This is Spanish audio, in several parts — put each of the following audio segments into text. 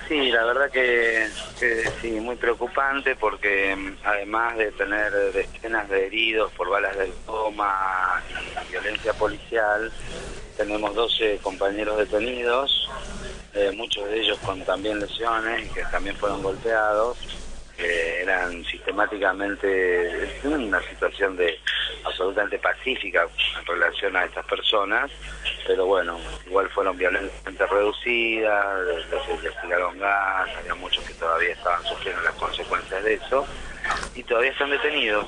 Sí, la verdad que sí, muy preocupante porque además de tener decenas de heridos por balas de goma y violencia policial, tenemos 12 compañeros detenidos, muchos de ellos con también lesiones y que también fueron golpeados, que eran sistemáticamente en una situación de absolutamente pacífica en relación a estas personas, pero bueno, igual fueron violentamente reducidas, les tiraron gas, había muchos que todavía estaban sufriendo las consecuencias de eso y todavía están detenidos.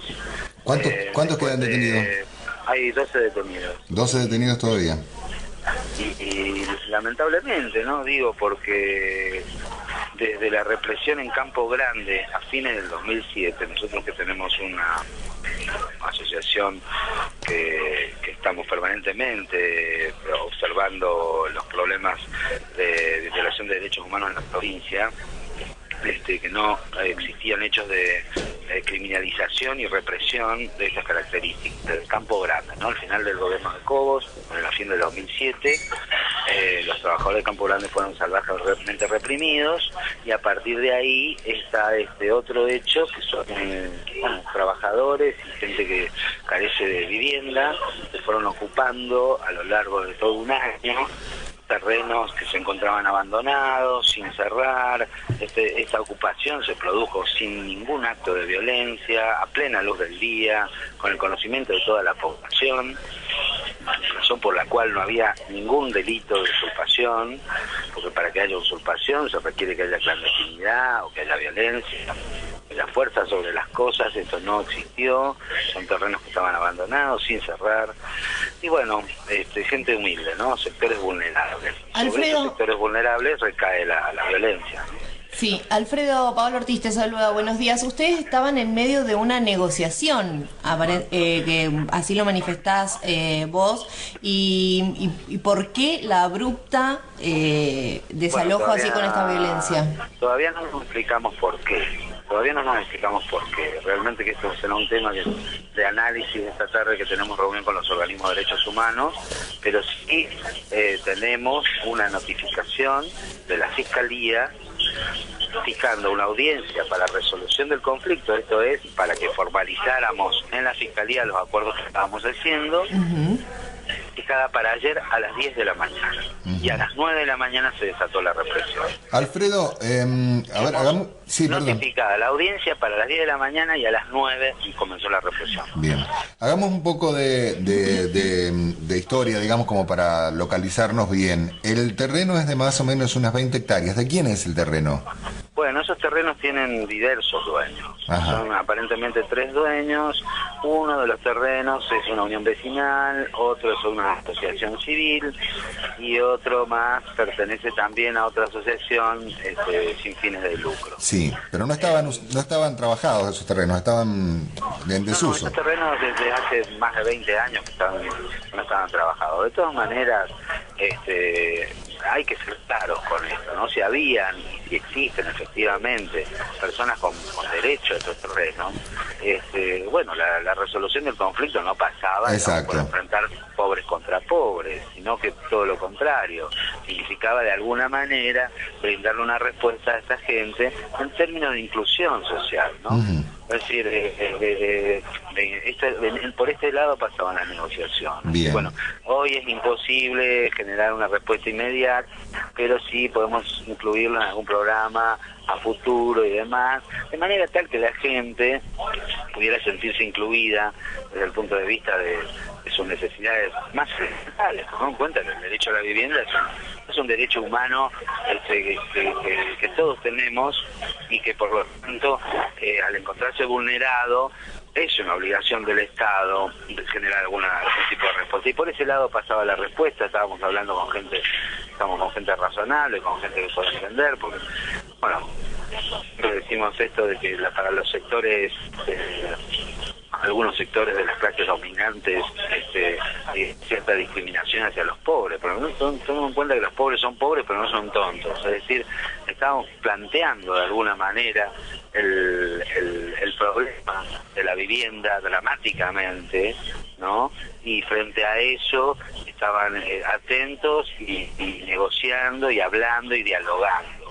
¿Cuántos quedan detenidos? Hay 12 detenidos. 12 detenidos todavía. Y lamentablemente, ¿no? Digo, porque desde la represión en Campo Grande a fines del 2007, nosotros que tenemos una asociación que estamos permanentemente observando los problemas de violación de derechos humanos en la provincia, que no existían hechos de criminalización y represión de estas características del Campo Grande, ¿no? Al final del gobierno de Cobos, en la fin del 2007, los trabajadores de Campo Grande fueron salvajemente reprimidos y a partir de ahí está este otro hecho que son trabajadores y gente que carece de vivienda, que fueron ocupando a lo largo de todo un año terrenos que se encontraban abandonados, sin cerrar. Esta ocupación se produjo sin ningún acto de violencia, a plena luz del día, con el conocimiento de toda la población, razón por la cual no había ningún delito de usurpación, porque para que haya usurpación se requiere que haya clandestinidad o que haya violencia. La fuerza sobre las cosas, esto no existió, son terrenos que estaban abandonados, sin cerrar, y bueno, gente humilde, ¿no? Sectores vulnerables. Alfredo, sobre esos sectores vulnerables recae la violencia. Sí, Alfredo, Pablo Ortiz te saluda, buenos días. Ustedes estaban en medio de una negociación, que así lo manifestás vos, y ¿por qué la abrupta desalojo Bueno, así con esta violencia? Todavía no nos explicamos por qué. Realmente que esto será un tema de análisis esta tarde, que tenemos reunión con los organismos de derechos humanos, pero sí tenemos una notificación de la Fiscalía fijando una audiencia para resolución del conflicto, esto es, para que formalizáramos en la Fiscalía los acuerdos que estábamos haciendo, fijada para ayer a las 10 de la mañana. Y a las 9 de la mañana se desató la represión. Alfredo, a ver, hagamos... Sí, notificada perdón. la audiencia para las 10 de la mañana y a las 9 comenzó la represión. Bien. Hagamos un poco de historia, digamos, como para localizarnos bien. El terreno es de más o menos unas 20 hectáreas. ¿De quién es el terreno? Bueno, esos terrenos tienen diversos dueños. Ajá. Son aparentemente 3 dueños. Uno de los terrenos es una unión vecinal, otro es una asociación civil y otro más pertenece también a otra asociación sin fines de lucro. Sí, pero no estaban trabajados esos terrenos, estaban en desuso. No, esos terrenos desde hace más de 20 años que no estaban trabajados. De todas maneras, hay que ser claros con esto, ¿no? Si habían y si existen efectivamente personas con derecho a estos terrenos, bueno, la resolución del conflicto no pasaba por enfrentar pobres contra pobres, sino que todo lo contrario, significaba de alguna manera brindarle una respuesta a esta gente en términos de inclusión social, ¿no? Uh-huh. Es decir, por este lado pasaban las negociaciones. Bien. Bueno, hoy es imposible generar una respuesta inmediata, pero sí podemos incluirlo en algún programa a futuro y demás, de manera tal que la gente pudiera sentirse incluida desde el punto de vista de sus necesidades más elementales. Tomando en cuenta que el derecho a la vivienda es un derecho humano que todos tenemos y que por lo tanto al encontrarse vulnerado es una obligación del Estado generar algún tipo de respuesta. Y por ese lado pasaba la respuesta, estamos con gente razonable, con gente que puede entender, porque, bueno, siempre decimos esto de que para los sectores, algunos sectores de las clases dominantes, hay cierta discriminación hacia los pobres, pero no tomemos en cuenta que los pobres son pobres pero no son tontos, es decir, estamos planteando de alguna manera el problema de la vivienda dramáticamente ¿no? Y frente a eso estaban atentos y negociando y hablando y dialogando.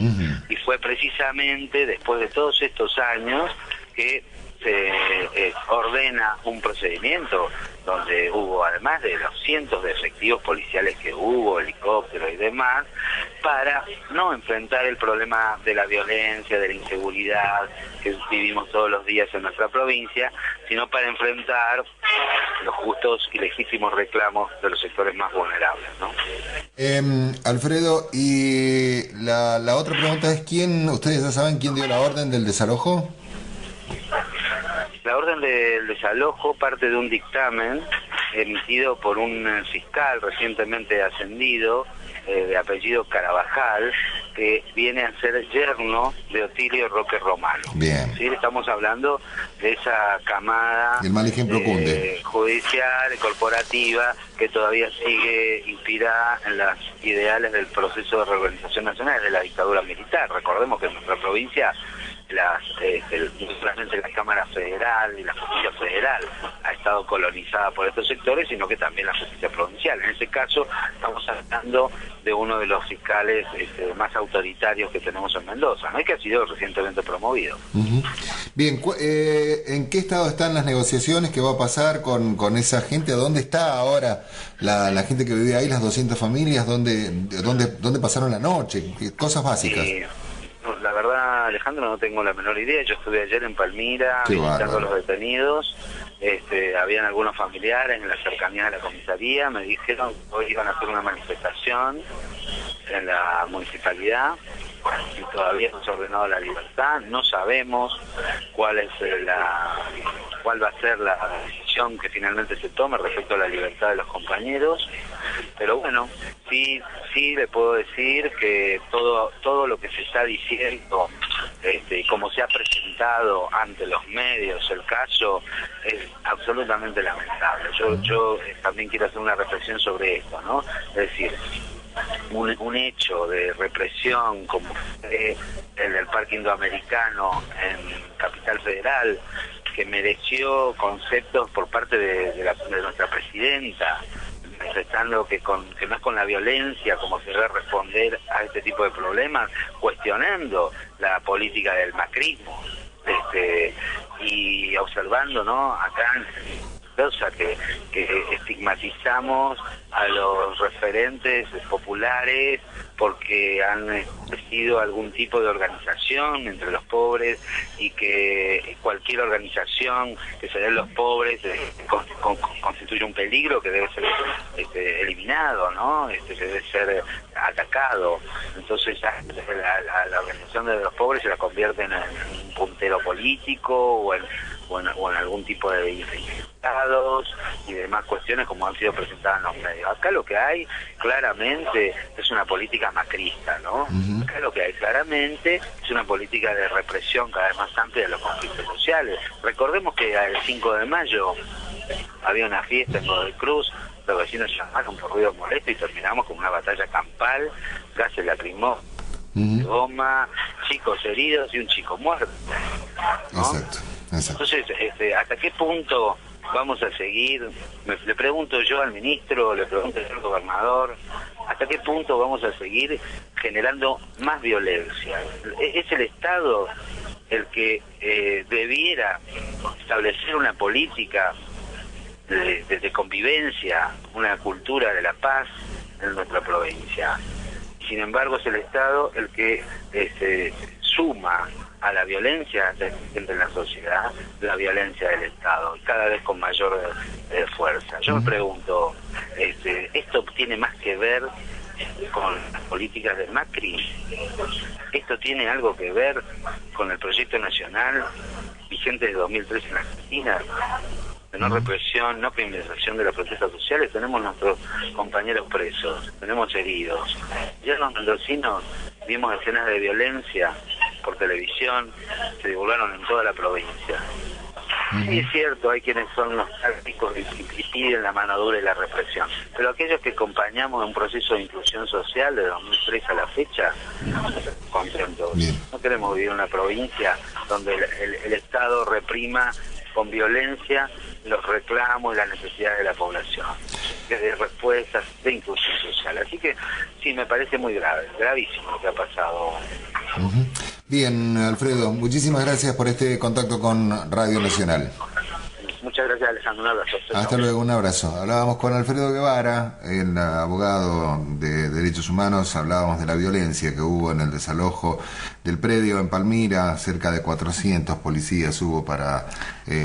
Y fue precisamente después de todos estos años que se ordena un procedimiento donde hubo, además de los cientos de efectivos policiales que hubo, helicópteros y demás, para no enfrentar el problema de la violencia, de la inseguridad que vivimos todos los días en nuestra provincia, sino para enfrentar los justos y legítimos reclamos de los sectores más vulnerables, ¿no? Alfredo, y la otra pregunta es, ¿ustedes ya saben quién dio la orden del desalojo? La orden del desalojo parte de un dictamen emitido por un fiscal recientemente ascendido, de apellido Carabajal, que viene a ser yerno de Otilio Roque Romano. Bien. ¿Sí? Estamos hablando de esa camada el mal ejemplo cunde. Judicial, corporativa, que todavía sigue inspirada en las ideales del proceso de reorganización nacional de la dictadura militar. Recordemos que en nuestra provincia no solamente la Cámara Federal y la Justicia Federal ha estado colonizada por estos sectores, sino que también la Justicia Provincial. En este caso estamos hablando de uno de los fiscales más autoritarios que tenemos en Mendoza, ¿no? Y que ha sido recientemente promovido. Bien, ¿en qué estado están las negociaciones? ¿Qué va a pasar con esa gente? ¿Dónde está ahora la gente que vive ahí, las 200 familias? ¿Dónde pasaron la noche? Cosas básicas. La verdad, Alejandro, no tengo la menor idea. Yo estuve ayer en Palmira visitando a los detenidos. Habían algunos familiares en la cercanía de la comisaría. Me dijeron que hoy iban a hacer una manifestación en la municipalidad y todavía no se ha ordenado la libertad. No sabemos cuál va a ser la decisión que finalmente se tome respecto a la libertad de los compañeros. Pero bueno, sí le puedo decir que todo lo que se está diciendo, como se ha presentado ante los medios el caso, es absolutamente lamentable. Yo también quiero hacer una reflexión sobre esto, ¿no? Es decir, un hecho de represión como el del Parque Indoamericano en Capital Federal, que mereció conceptos por parte de nuestra presidenta, manifestando que no es con la violencia como se debe responder a este tipo de problemas, cuestionando la política del macrismo, y observando, ¿no?, acá que estigmatizamos a los referentes populares porque han establecido algún tipo de organización entre los pobres, y que cualquier organización que se dé a los pobres constituye un peligro que debe ser eliminado, ¿no? Que debe ser atacado. Entonces la organización de los pobres se la convierte en un puntero político o en algún tipo de infiltrados y demás cuestiones como han sido presentadas en los medios. Acá lo que hay claramente es una política macrista, ¿no? Acá lo que hay claramente es una política de represión cada vez más amplia de los conflictos sociales. Recordemos que el 5 de mayo había una fiesta en Godoy Cruz, los vecinos llamaron por ruido molesto y terminamos con una batalla campal, gases lacrimógenos, goma, chicos heridos y un chico muerto, ¿no? Exacto. Entonces, ¿hasta qué punto vamos a seguir? Le pregunto yo al ministro, le pregunto yo al gobernador, ¿hasta qué punto vamos a seguir generando más violencia? ¿Es el Estado el que debiera establecer una política de convivencia, una cultura de la paz en nuestra provincia? Sin embargo, es el Estado el que suma a la violencia en la sociedad, la violencia del Estado, cada vez con mayor fuerza. Yo me pregunto, ¿esto tiene más que ver con las políticas de Macri? ¿Esto tiene algo que ver con el proyecto nacional vigente de 2003 en Argentina? De no represión, no criminalización de las protestas sociales. Tenemos nuestros compañeros presos, tenemos heridos. Ya los mendocinos vimos escenas de violencia por televisión, se divulgaron en toda la provincia. Sí, es cierto, hay quienes son los tácticos y piden la mano dura y la represión, pero aquellos que acompañamos en un proceso de inclusión social de 2003 a la fecha, no estamos contentos. No queremos vivir en una provincia donde el Estado reprima con violencia los reclamos y las necesidades de la población, desde respuestas de inclusión social. Así que sí, me parece muy grave, gravísimo lo que ha pasado. Ujú. Bien, Alfredo, muchísimas gracias por este contacto con Radio Nacional. Muchas gracias, Alejandro, un abrazo. Hasta luego, un abrazo. Hablábamos con Alfredo Guevara, el abogado de Derechos Humanos, hablábamos de la violencia que hubo en el desalojo del predio en Palmira, cerca de 400 policías hubo para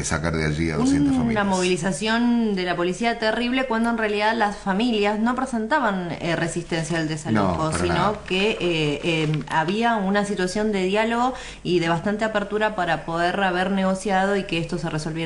sacar de allí a 200 familias. Una movilización de la policía terrible cuando en realidad las familias no presentaban resistencia al desalojo, No, sino nada. que había una situación de diálogo y de bastante apertura para poder haber negociado y que esto se resolviera